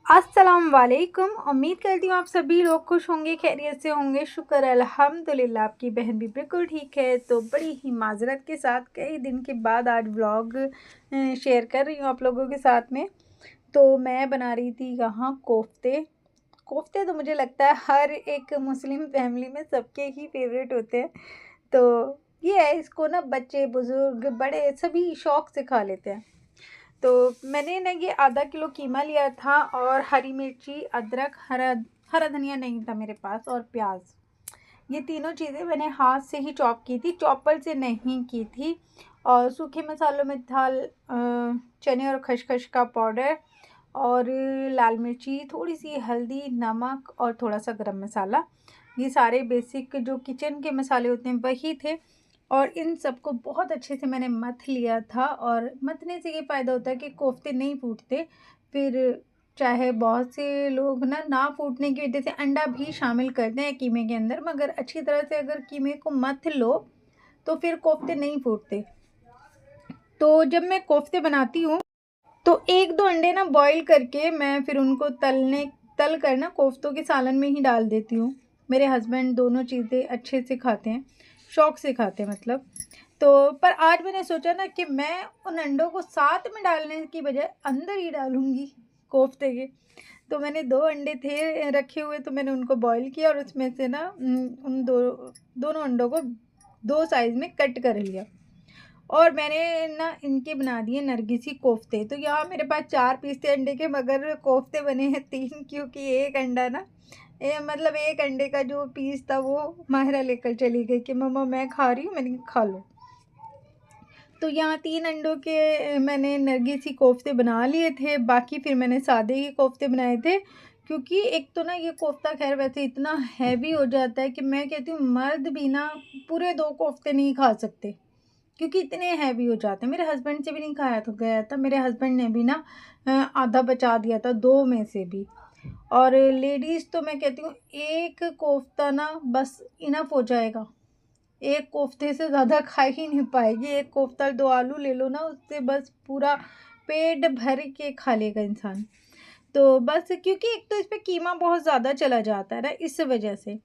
अस्सलाम वालेकुम। उम्मीद करती हूँ आप सभी लोग खुश होंगे, खैरियत से होंगे। शुक्र अल्हम्दुलिल्लाह आपकी बहन भी बिल्कुल ठीक है। तो बड़ी ही माज़रत के साथ कई दिन के बाद आज व्लॉग शेयर कर रही हूँ आप लोगों के साथ में। तो मैं बना रही थी यहाँ कोफ्ते। कोफ्ते तो मुझे लगता है हर एक मुस्लिम फैमिली में सबके ही फेवरेट होते हैं। तो ये है, इसको ना बच्चे, बुज़ुर्ग, बड़े सभी शौक़ से खा लेते हैं। तो मैंने ना ये आधा किलो कीमा लिया था और हरी मिर्ची, अदरक, हरा हरा धनिया नहीं था मेरे पास, और प्याज। ये तीनों चीज़ें मैंने हाथ से ही चॉप की थी, चॉपर से नहीं की थी। और सूखे मसालों में था चने और खसखस का पाउडर, और लाल मिर्ची, थोड़ी सी हल्दी, नमक और थोड़ा सा गरम मसाला। ये सारे बेसिक जो किचन के मसाले होते हैं वही थे। और इन सबको बहुत अच्छे से मैंने मथ लिया था। और मथने से ये फ़ायदा होता है कि कोफ्ते नहीं फूटते। फिर चाहे बहुत से लोग ना फूटने की वजह से अंडा भी शामिल करते हैं कीमे के अंदर, मगर अच्छी तरह से अगर कीमे को मथ लो तो फिर कोफ्ते नहीं फूटते। तो जब मैं कोफ्ते बनाती हूँ तो 1-2 अंडे ना बॉईल करके मैं फिर उनको तल कर ना कोफ्तों के सालन में ही डाल देती हूँ। मेरे हस्बैंड दोनों चीज़ें अच्छे से खाते हैं, शौक़ से खाते हैं मतलब। तो पर आज मैंने सोचा ना कि मैं उन अंडों को साथ में डालने की बजाय अंदर ही डालूँगी कोफ्ते के। तो मैंने 2 अंडे थे रखे हुए, तो मैंने उनको बॉईल किया और उसमें से ना उन दोनों अंडों को 2 साइज़ में कट कर लिया। और मैंने ना इनके बना दिए नरगिसी कोफ्ते। तो यहाँ मेरे पास 4 पीस थे अंडे के, मगर कोफ्ते बने हैं 3, क्योंकि एक अंडा ना मतलब एक अंडे का जो पीस था वो माहिरा लेकर चली गई कि मम्मा मैं खा रही हूँ। मैंने कहा खा लो। तो यहाँ 3 अंडों के मैंने नरगिसी कोफ्ते बना लिए थे। बाकी फिर मैंने सादे ही कोफ्ते बनाए थे, क्योंकि एक तो ना ये कोफ्ता खैर वैसे इतना हैवी हो जाता है कि मैं कहती हूँ मर्द भी ना पूरे 2 कोफ्ते नहीं खा सकते, क्योंकि इतने हैवी हो जाते हैं। मेरे हस्बैंड से भी नहीं खाया तो गया था, मेरे हस्बैंड ने भी ना आधा बचा दिया था 2 में से भी। और लेडीज़ तो मैं कहती हूँ 1 कोफ्ता ना बस इनफ हो जाएगा। 1 कोफ्ते से ज़्यादा खा ही नहीं पाएगी। 1 कोफ्ता 2 आलू ले लो ना, उससे बस पूरा पेट भर के खा लेगा इंसान। तो बस क्योंकि एक तो इस पे कीमा बहुत ज़्यादा चला जाता है ना, इस वजह से।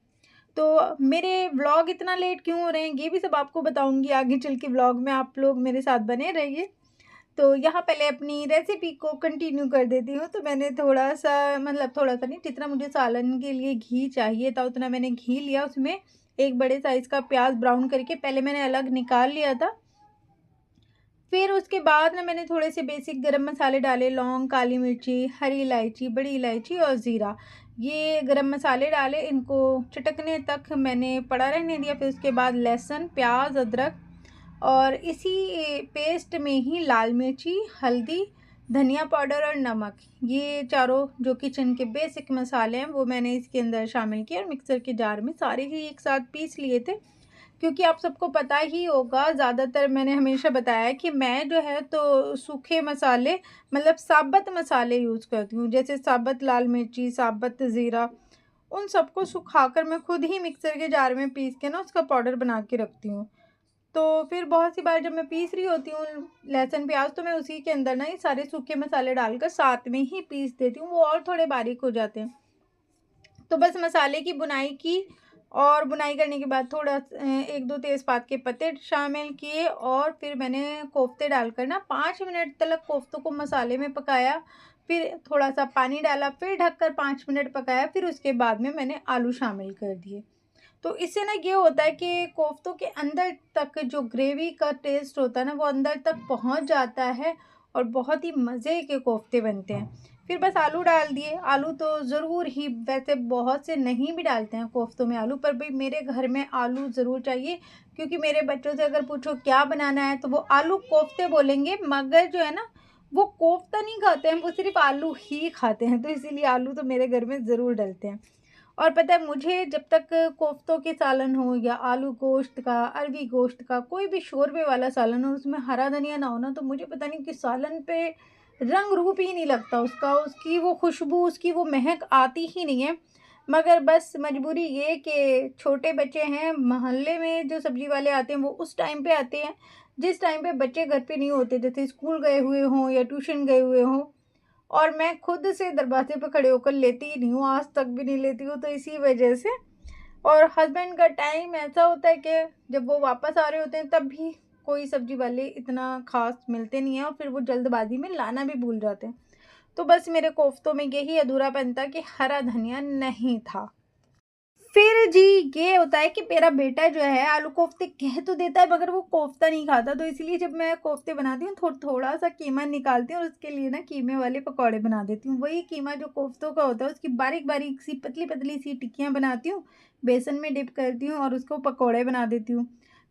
तो मेरे व्लॉग इतना लेट क्यों हो रहे हैं ये भी सब आपको बताऊँगी आगे चल के व्लॉग में, आप लोग मेरे साथ बने रहिए। तो यहाँ पहले अपनी रेसिपी को कंटिन्यू कर देती हूँ। तो मैंने थोड़ा-सा, मतलब थोड़ा-सा नहीं, जितना मुझे सालन के लिए घी चाहिए था उतना मैंने घी लिया। उसमें एक बड़े साइज़ का प्याज ब्राउन करके पहले मैंने अलग निकाल लिया था। फिर उसके बाद ना मैंने थोड़े से बेसिक गरम मसाले डाले, लौंग, काली मिर्ची, हरी इलायची, बड़ी इलायची और ज़ीरा। ये गरम मसाले डाले, इनको चटकने तक मैंने पड़ा रहने दिया। फिर उसके बाद लहसुन, प्याज़, अदरक, और इसी पेस्ट में ही लाल मिर्ची, हल्दी, धनिया पाउडर और नमक, ये चारों जो किचन के बेसिक मसाले हैं वो मैंने इसके अंदर शामिल किए और मिक्सर के जार में सारे ही एक साथ पीस लिए थे। क्योंकि आप सबको पता ही होगा, ज़्यादातर मैंने हमेशा बताया कि मैं जो है तो सूखे मसाले, मतलब साबुत मसाले यूज़ करती हूँ। जैसे साबुत लाल मिर्ची, साबुत ज़ीरा, उन सबको सुखाकर मैं खुद ही मिक्सर के जार में पीस के ना उसका पाउडर बना के रखती हूँ। तो फिर बहुत सी बार जब मैं पीस रही होती हूँ लहसुन, प्याज़, तो मैं उसी के अंदर ना ये सारे सूखे मसाले डालकर साथ में ही पीस देती हूँ, वो और थोड़े बारीक हो जाते हैं। तो बस मसाले की बुनाई की, और बुनाई करने के बाद थोड़ा 1-2 तेज़पात के पत्ते शामिल किए, और फिर मैंने कोफ्ते डालकर ना 5 मिनट तक कोफ्तों को मसाले में पकाया। फिर थोड़ा-सा पानी डाला, फिर ढककर 5 मिनट पकाया। फिर उसके बाद में मैंने आलू शामिल कर दिए। तो इससे ना ये होता है कि कोफ्तों के अंदर तक जो ग्रेवी का टेस्ट होता है ना वो अंदर तक पहुंच जाता है, और बहुत ही मज़े के कोफ्ते बनते हैं। फिर बस आलू डाल दिए। आलू तो ज़रूर ही, वैसे बहुत से नहीं भी डालते हैं कोफ्तों में आलू, पर भाई मेरे घर में आलू ज़रूर चाहिए। क्योंकि मेरे बच्चों से अगर पूछो क्या बनाना है तो वो आलू कोफ्ते बोलेंगे, मगर जो है ना वो कोफ्ता नहीं खाते हैं, वो सिर्फ आलू ही खाते हैं। तो इसीलिए आलू तो मेरे घर में ज़रूर डलते हैं। और पता है, मुझे जब तक कोफ्तों के सालन हो या आलू गोश्त का, अरबी गोश्त का, कोई भी शोरबे वाला सालन हो, उसमें हरा धनिया ना हो ना, तो मुझे पता नहीं कि सालन पे रंग रूप ही नहीं लगता उसका, उसकी वो खुशबू, उसकी वो महक आती ही नहीं है। मगर बस मजबूरी ये कि छोटे बच्चे हैं, मोहल्ले में जो सब्जी वाले आते हैं वो उस टाइम पे आते हैं जिस टाइम पे बच्चे घर पे नहीं होते, जैसे स्कूल गए हुए हों या ट्यूशन गए हुए हों। और मैं खुद से दरवाजे पे खड़े होकर लेती ही नहीं हूँ, आज तक भी नहीं लेती हूँ, तो इसी वजह से। और हस्बैंड का टाइम ऐसा होता है कि जब वो वापस आ रहे होते हैं तब भी कोई सब्जी वाले इतना ख़ास मिलते नहीं हैं, और फिर वो जल्दबाज़ी में लाना भी भूल जाते हैं। तो बस मेरे कोफ्तों में यही अधूरापन था कि हरा धनिया नहीं था। फिर जी ये होता है कि मेरा बेटा जो है आलू कोफ्ते कह तो देता है, मगर वो कोफ्ता नहीं खाता, तो इसलिए जब मैं कोफ्ते बनाती हूँ थोड़ा-सा कीमा निकालती हूँ और उसके लिए ना कीमे वाले पकौड़े बना देती हूँ। वही कीमा जो कोफ्तों का होता है उसकी बारीक-बारीक सी पतली-पतली सी टिक्कियाँ बनाती हूँ, बेसन में डिप करती हूँ और उसको पकौड़े बना देती हूँ।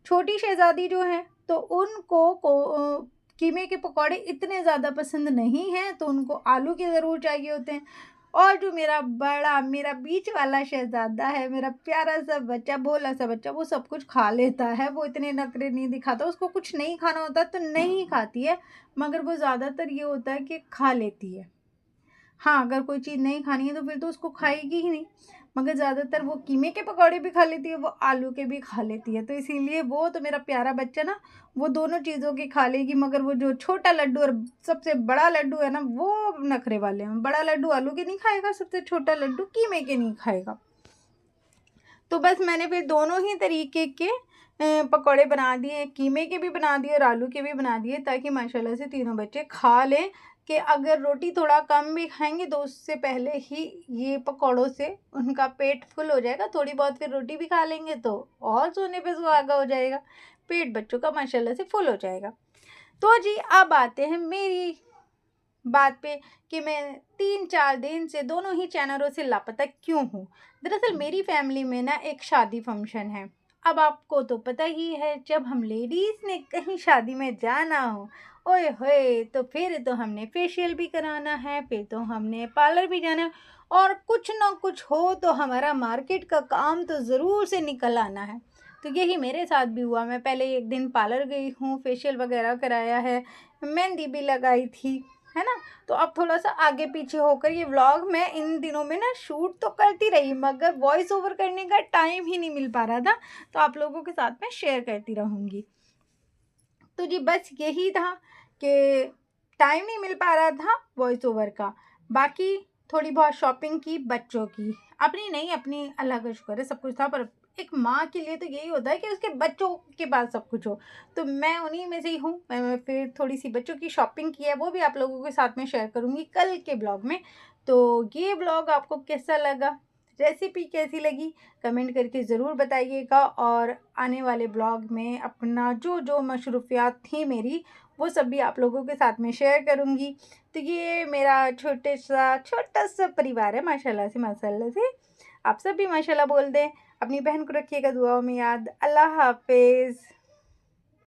छोटी शहज़ादी जो है तो उनको कीमे के पकौड़े इतने ज़्यादा पसंद नहीं हैं, तो उनको आलू के ज़रूर चाहिए होते हैं। और जो मेरा बीच वाला शहज़ादा है, मेरा प्यारा-सा बच्चा, भोला-सा बच्चा, वो सब कुछ खा लेता है, वो इतने नखरे नहीं दिखाता, उसको कुछ नहीं खाना होता तो नहीं खाती है, मगर वो ज़्यादातर ये होता है कि खा लेती है। हाँ, अगर कोई चीज़ नहीं खानी है तो फिर तो उसको खाएगी ही नहीं, मगर ज़्यादातर वो कीमे के पकौड़े भी खा लेती है, वो आलू के भी खा लेती है, तो इसीलिए वो तो मेरा प्यारा बच्चा ना, वो दोनों चीज़ों की खा लेगी, मगर वो जो छोटा लड्डू और सबसे बड़ा लड्डू है ना, वो नखरे वाले हैं। बड़ा लड्डू आलू के नहीं खाएगा, सबसे छोटा लड्डू कीमे के नहीं खाएगा। तो बस मैंने फिर दोनों ही तरीके के पकौड़े बना दिए, कीमे के भी बना दिए और आलू के भी बना दिए, ताकि माशाल्लाह से तीनों बच्चे खा लें, कि अगर रोटी थोड़ा कम भी खाएँगे तो उससे पहले ही ये पकौड़ों से उनका पेट फुल हो जाएगा, थोड़ी बहुत फिर रोटी भी खा लेंगे तो और सोने पे सुहागा हो जाएगा, पेट बच्चों का माशाल्लाह से फुल हो जाएगा। तो जी अब आते हैं मेरी बात पे कि मैं 3-4 दिन से दोनों ही चैनलों से लापता क्यों हूँ। दरअसल मेरी फैमिली में ना एक शादी फंक्शन है। अब आपको तो पता ही है, जब हम लेडीज़ ने कहीं शादी में जाना हो, ओए होए! तो फिर तो हमने फेशियल भी कराना है, फिर तो हमने पार्लर भी जाना है, और कुछ ना कुछ हो तो हमारा मार्केट का काम तो ज़रूर से निकल आना है। तो यही मेरे साथ भी हुआ। मैं पहले एक दिन पार्लर गई हूँ, फेशियल वगैरह कराया है, मेहंदी भी लगाई थी, है ना? तो अब थोड़ा-सा आगे-पीछे होकर ये व्लॉग मैं इन दिनों में ना शूट तो करती रही, मगर वॉइस ओवर करने का टाइम ही नहीं मिल पा रहा था, तो आप लोगों के साथ मैं शेयर करती रहूँगी। तो जी बस यही था कि टाइम नहीं मिल पा रहा था वॉइस ओवर का। बाकी थोड़ी बहुत शॉपिंग की बच्चों की, अपनी नहीं, अपनी अल्लाह का शुक्र है सब कुछ था, पर एक माँ के लिए तो यही होता है कि उसके बच्चों के पास सब कुछ हो। तो मैं उन्हीं में से ही हूँ। मैं फिर थोड़ी-सी बच्चों की शॉपिंग की है, वो भी आप लोगों के साथ में शेयर करूँगी कल के ब्लॉग में। तो ये ब्लॉग आपको कैसा लगा? रेसिपी कैसी लगी? कमेंट करके ज़रूर बताइएगा, और आने वाले ब्लॉग में अपना जो मशरूफ़ियात थी मेरी, वो सब भी आप लोगों के साथ में शेयर करूँगी। तो ये मेरा छोटा-सा परिवार है, माशाल्लाह से। आप सब भी माशाल्लाह बोल दें। अपनी बहन को रखिएगा दुआओं में याद। अल्लाह हाफ़िज़।